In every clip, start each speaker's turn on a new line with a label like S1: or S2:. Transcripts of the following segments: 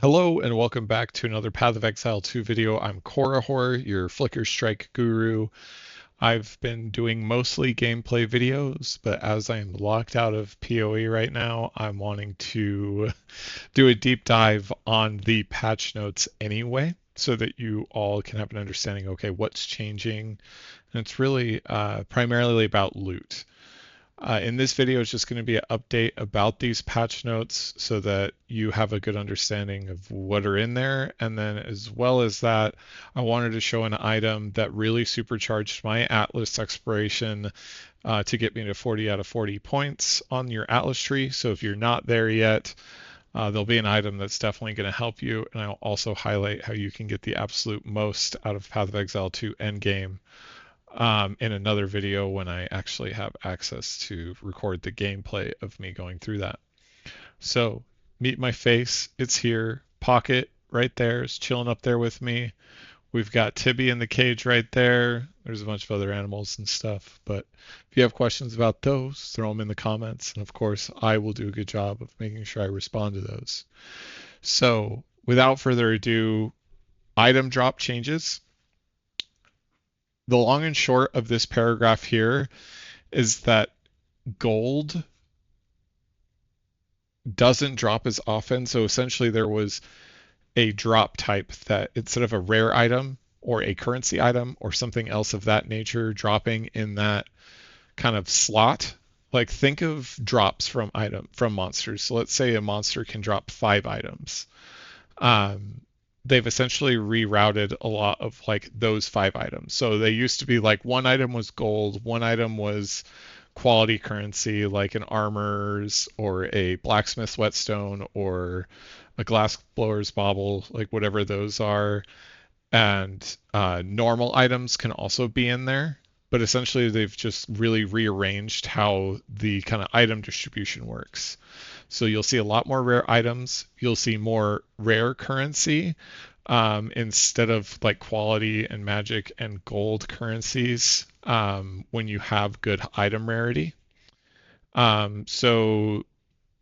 S1: Hello and welcome back to another Path of Exile 2 video. I'm Korahor, your Flicker Strike guru. I've been doing mostly gameplay videos, but as I'm locked out of PoE right now, I'm wanting to do a deep dive on the patch notes anyway, so that you all can have an understanding, okay, what's changing. And it's really primarily about loot. In this video, it's just going to be an update about these patch notes so that you have a good understanding of what are in there. And then, as well as that, I wanted to show an item that really supercharged my Atlas exploration to get me to 40 out of 40 points on your Atlas tree. So if you're not there yet, there'll be an item that's definitely going to help you. And I'll also highlight how you can get the absolute most out of Path of Exile 2 Endgame in another video when I actually have access to record the gameplay of me going through that. So, meet my face. It's here. Pocket right there is chilling up there with me. We've got Tibby in the cage right there. There's a bunch of other animals and stuff. But if you have questions about those, throw them in the comments. And of course, I will do a good job of making sure I respond to those. So, without further ado, item drop changes. The long and short of this paragraph here is that gold doesn't drop as often. So essentially, there was a drop type that instead of a rare item or a currency item or something else of that nature dropping in that kind of slot, like think of drops from monsters. So let's say a monster can drop 5 items. They've essentially rerouted a lot of like those 5 items. So they used to be like one item was gold, one item was quality currency like an armor's or a blacksmith's whetstone or a glass blower's bauble, like whatever those are. And normal items can also be in there. But essentially, they've just really rearranged how the kind of item distribution works. So you'll see a lot more rare items. You'll see more rare currency instead of like quality and magic and gold currencies when you have good item rarity. So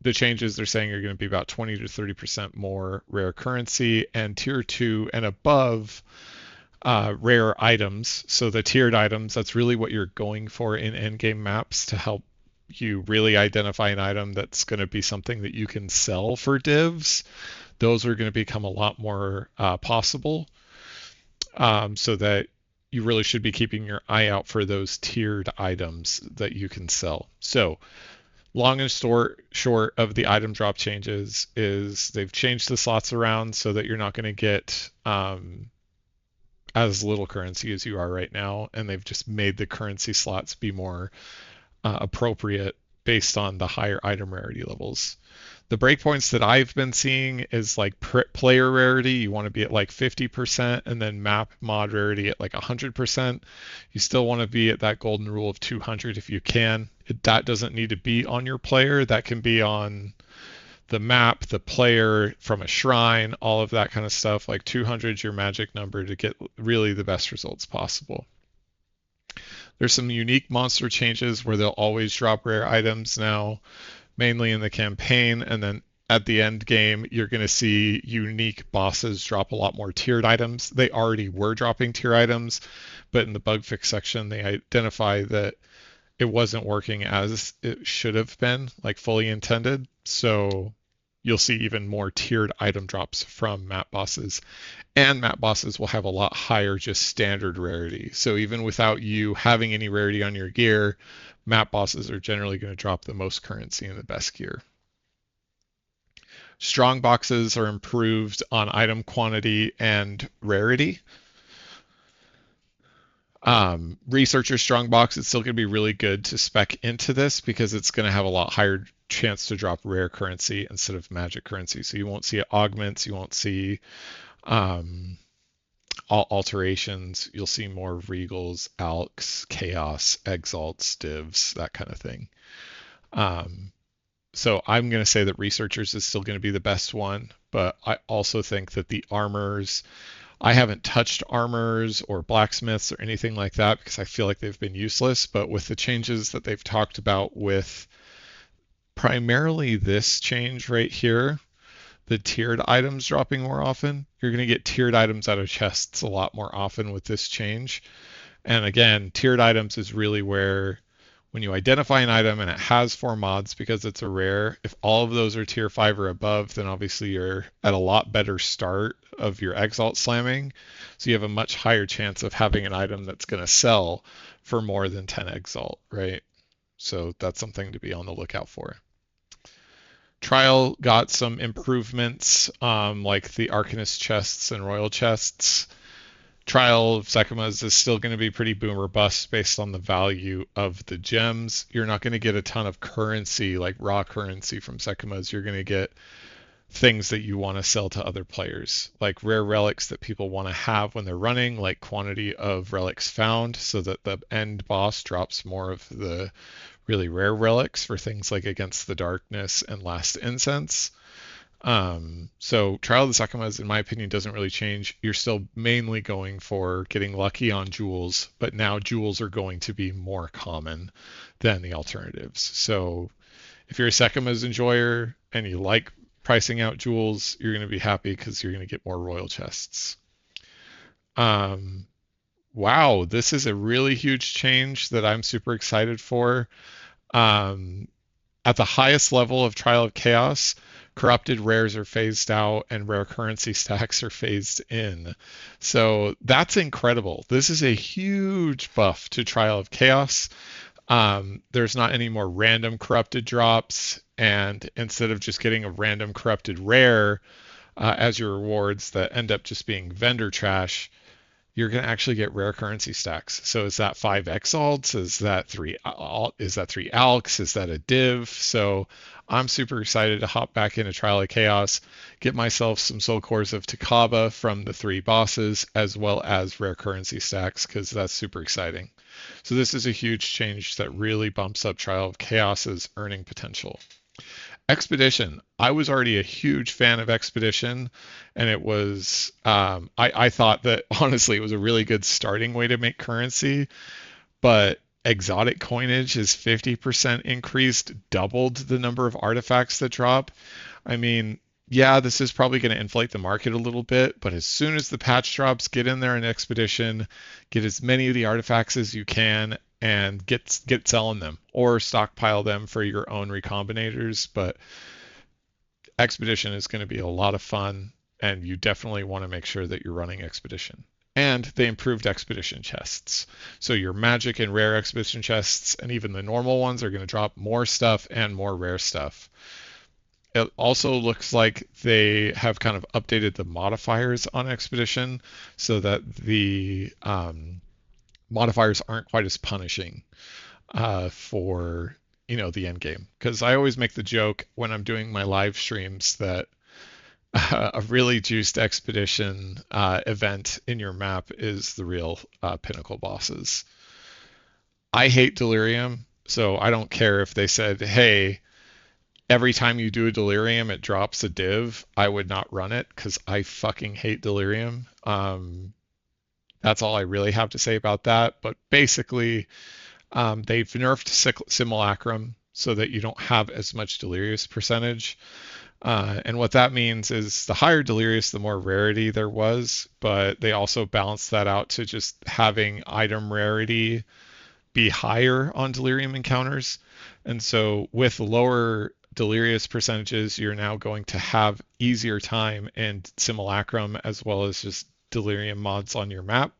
S1: the changes they're saying are going to be about 20 to 30% more rare currency and tier 2 and above rare items. So the tiered items, that's really what you're going for in endgame maps to help you really identify an item that's going to be something that you can sell for divs. Those are going to become a lot more possible, so that you really should be keeping your eye out for those tiered items that you can sell. So long and short of the item drop changes is they've changed the slots around so that you're not going to get as little currency as you are right now, and they've just made the currency slots be more appropriate based on the higher item rarity levels. The breakpoints that I've been seeing is like player rarity, you want to be at like 50%, and then map mod rarity at like 100%. You still want to be at that golden rule of 200 if you can. That doesn't need to be on your player, that can be on the map, the player, from a shrine, all of that kind of stuff. Like 200 is your magic number to get really the best results possible. There's some unique monster changes where they'll always drop rare items now, mainly in the campaign, and then at the end game, you're going to see unique bosses drop a lot more tiered items. They already were dropping tier items, but in the bug fix section, they identify that it wasn't working as it should have been, like fully intended. So you'll see even more tiered item drops from map bosses. And map bosses will have a lot higher just standard rarity. So even without you having any rarity on your gear, map bosses are generally going to drop the most currency in the best gear. Strong boxes are improved on item quantity and rarity. Researcher strongbox, it's still going to be really good to spec into this because it's going to have a lot higher chance to drop rare currency instead of magic currency. So you won't see augments, you won't see alterations. You'll see more regals, alks, chaos, exalts, divs, that kind of thing. So I'm going to say that researchers is still going to be the best one, but I also think that the armors, I haven't touched armors or blacksmiths or anything like that because I feel like they've been useless. But with the changes that they've talked about with primarily this change right here, the tiered items dropping more often. You're going to get tiered items out of chests a lot more often with this change. And again, tiered items is really where when you identify an item and it has 4 mods because it's a rare, if all of those are tier 5 or above, then obviously you're at a lot better start of your exalt slamming. So you have a much higher chance of having an item that's going to sell for more than 10 exalt, right? So that's something to be on the lookout for. Trial got some improvements, like the Arcanist chests and Royal chests. Trial of Sekimas is still going to be pretty boom or bust based on the value of the gems. You're not going to get a ton of currency, like raw currency from Sekimas. You're going to get things that you want to sell to other players, like rare relics that people want to have when they're running, like quantity of relics found, so that the end boss drops more of the really rare relics for things like Against the Darkness and Last Incense. So Trial of the Sekimas, in my opinion, doesn't really change. You're still mainly going for getting lucky on jewels, but now jewels are going to be more common than the alternatives. So if you're a Sekimas enjoyer and you like pricing out jewels, you're going to be happy because you're going to get more royal chests. Wow, this is a really huge change that I'm super excited for. Um, at the highest level of Trial of Chaos, corrupted rares are phased out and rare currency stacks are phased in. So that's incredible. This is a huge buff to Trial of Chaos. There's not any more random corrupted drops, and instead of just getting a random corrupted rare as your rewards that end up just being vendor trash, you're going to actually get rare currency stacks. So is that 5 exalts? Is that 3 alks? Is that a div? So I'm super excited to hop back into Trial of Chaos, get myself some soul cores of Takaba from the 3 bosses, as well as rare currency stacks, because that's super exciting. So this is a huge change that really bumps up Trial of Chaos's earning potential. Expedition. I was already a huge fan of Expedition, and it was, I thought that honestly it was a really good starting way to make currency, but exotic coinage is 50% increased, doubled the number of artifacts that drop. I mean, yeah, this is probably going to inflate the market a little bit, but as soon as the patch drops, get in there in Expedition, get as many of the artifacts as you can, and get selling them or stockpile them for your own recombinators. But Expedition is going to be a lot of fun, and you definitely want to make sure that you're running Expedition. And they improved Expedition chests. So your magic and rare Expedition chests, and even the normal ones, are going to drop more stuff and more rare stuff. It also looks like they have kind of updated the modifiers on Expedition so that the modifiers aren't quite as punishing for the end game. Because I always make the joke when I'm doing my live streams that a really juiced Expedition event in your map is the real pinnacle bosses. I hate Delirium, so I don't care if they said, hey, every time you do a Delirium, it drops a div. I would not run it because I fucking hate Delirium. That's all I really have to say about that. But basically, they've nerfed Simulacrum so that you don't have as much Delirious percentage. And what that means is the higher Delirious, the more rarity there was, but they also balanced that out to just having item rarity be higher on Delirium encounters. And so with lower Delirious percentages, you're now going to have easier time in Simulacrum as well as just Delirium mods on your map,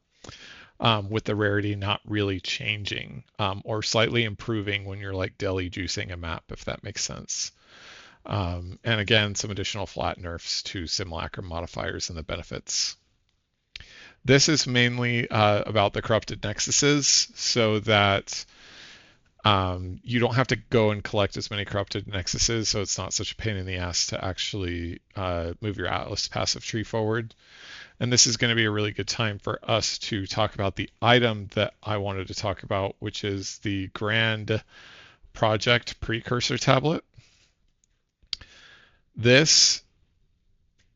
S1: with the rarity not really changing or slightly improving when you're like deli juicing a map, if that makes sense. And again, some additional flat nerfs to Simulacrum modifiers and the benefits. This is mainly about the corrupted nexuses so that you don't have to go and collect as many corrupted nexuses, so it's not such a pain in the ass to actually move your Atlas passive tree forward. And this is going to be a really good time for us to talk about the item that I wanted to talk about, which is the Grand Project Precursor Tablet. This,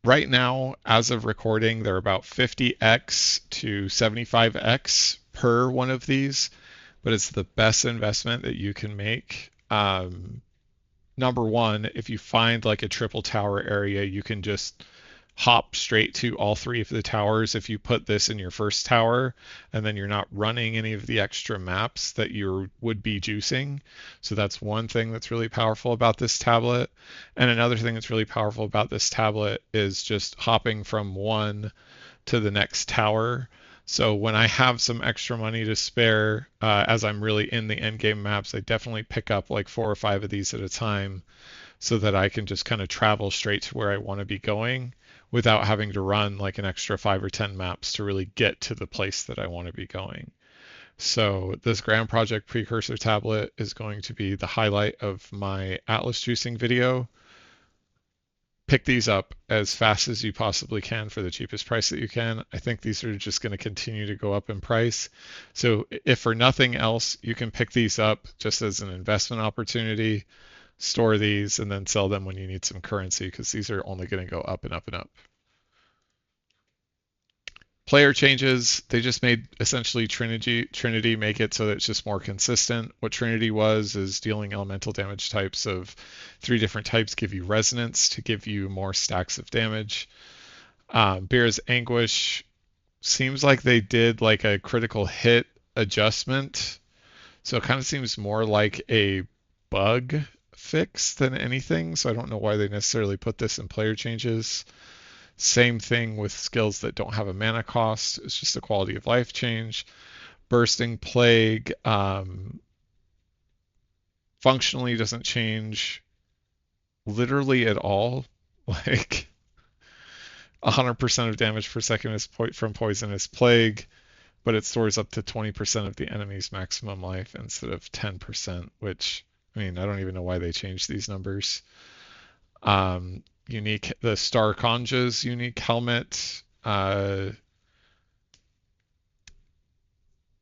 S1: right now, as of recording, they're about 50x to 75x per one of these, but it's the best investment that you can make. number one, if you find like a triple tower area, you can just hop straight to all three of the towers if you put this in your first tower, and then you're not running any of the extra maps that you would be juicing. So that's one thing that's really powerful about this tablet. And another thing that's really powerful about this tablet is just hopping from one to the next tower. So when I have some extra money to spare, as I'm really in the end game maps, I definitely pick up like 4 or 5 of these at a time so that I can just kind of travel straight to where I want to be going without having to run like an extra 5 or 10 maps to really get to the place that I want to be going. So this Grand Project Precursor tablet is going to be the highlight of my Atlas juicing video. Pick these up as fast as you possibly can for the cheapest price that you can. I think these are just going to continue to go up in price. So if for nothing else, you can pick these up just as an investment opportunity, store these, and then sell them when you need some currency because these are only going to go up and up and up. Player changes, they just made essentially Trinity make it so that it's just more consistent. What Trinity was is dealing elemental damage types of 3 different types give you resonance to give you more stacks of damage. Beer's Anguish seems like they did like a critical hit adjustment. So it kind of seems more like a bug fix than anything. So I don't know why they necessarily put this in player changes. Same thing with skills that don't have a mana cost. It's just a quality of life change. Bursting Plague functionally doesn't change literally at all. Like 100% of damage per second is from Poisonous Plague, but it stores up to 20% of the enemy's maximum life instead of 10%, which, I mean, I don't even know why they changed these numbers. Unique, the Star Conja's unique helmet, an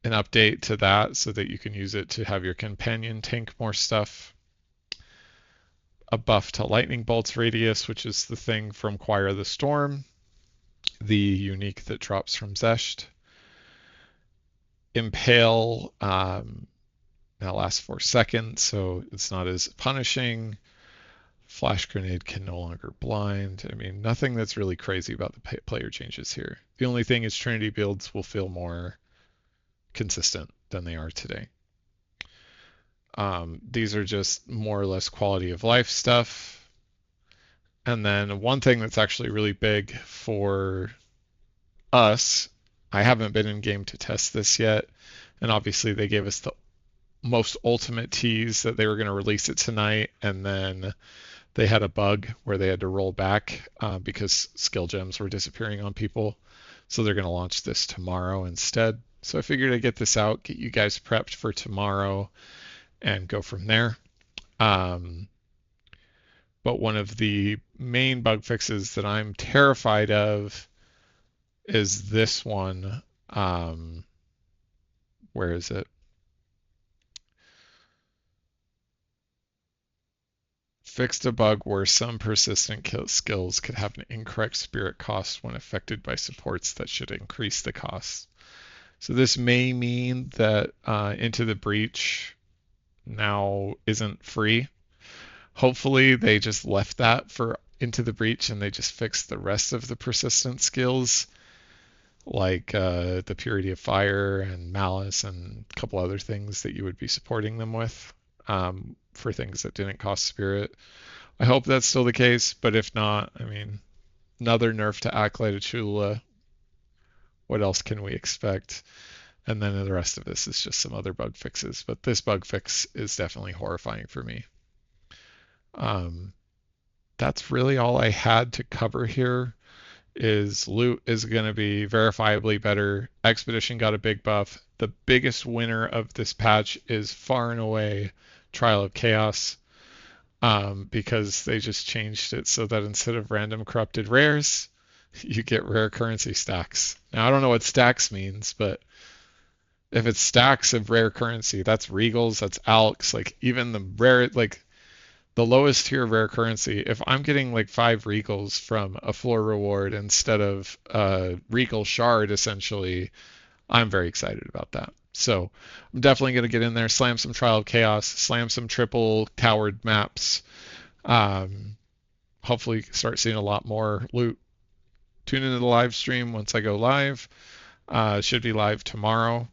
S1: update to that so that you can use it to have your companion tank more stuff. A buff to Lightning Bolt's radius, which is the thing from Choir of the Storm, the unique that drops from Zesht. Impale now lasts 4 seconds, so it's not as punishing. Flash Grenade can no longer blind. I mean, nothing that's really crazy about the player changes here. The only thing is Trinity builds will feel more consistent than they are today. These are just more or less quality of life stuff. And then one thing that's actually really big for us, I haven't been in game to test this yet, and obviously they gave us the most ultimate tease that they were going to release it tonight, and then they had a bug where they had to roll back because skill gems were disappearing on people. So they're going to launch this tomorrow instead. So I figured I'd get this out, get you guys prepped for tomorrow, and go from there. But one of the main bug fixes that I'm terrified of is this one. Where is it? Fixed a bug where some persistent skills could have an incorrect spirit cost when affected by supports that should increase the cost. So this may mean that Into the Breach now isn't free. Hopefully they just left that for Into the Breach and they just fixed the rest of the persistent skills, like the Purity of Fire and Malice and a couple other things that you would be supporting them with for things that didn't cost spirit. I hope that's still the case, but if not, I mean, another nerf to Acolyte of Chula. What else can we expect? And then the rest of this is just some other bug fixes, but this bug fix is definitely horrifying for me. That's really all I had to cover here. Is loot is going to be verifiably better. Expedition got a big buff. The biggest winner of this patch is far and away Trial of Chaos, because they just changed it so that instead of random corrupted rares, you get rare currency stacks. Now, I don't know what stacks means, but if it's stacks of rare currency, that's Regals, that's Alks, like even the rare, like the lowest tier of rare currency, if I'm getting like 5 Regals from a floor reward instead of a Regal Shard, essentially, I'm very excited about that. So I'm definitely going to get in there, slam some Trial of Chaos, slam some triple towered maps. Um, Hopefully start seeing a lot more loot. Tune into the live stream once I go live. Should be live tomorrow.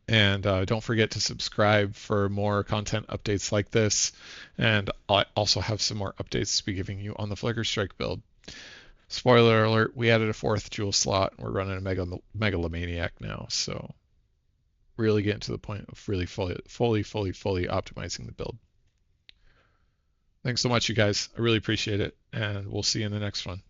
S1: And don't forget to subscribe for more content updates like this. And I also have some more updates to be giving you on the Flicker Strike build. Spoiler alert, we added a fourth jewel slot. We're running a Megalomaniac now. So really getting to the point of really fully optimizing the build. Thanks so much, you guys. I really appreciate it. And we'll see you in the next one.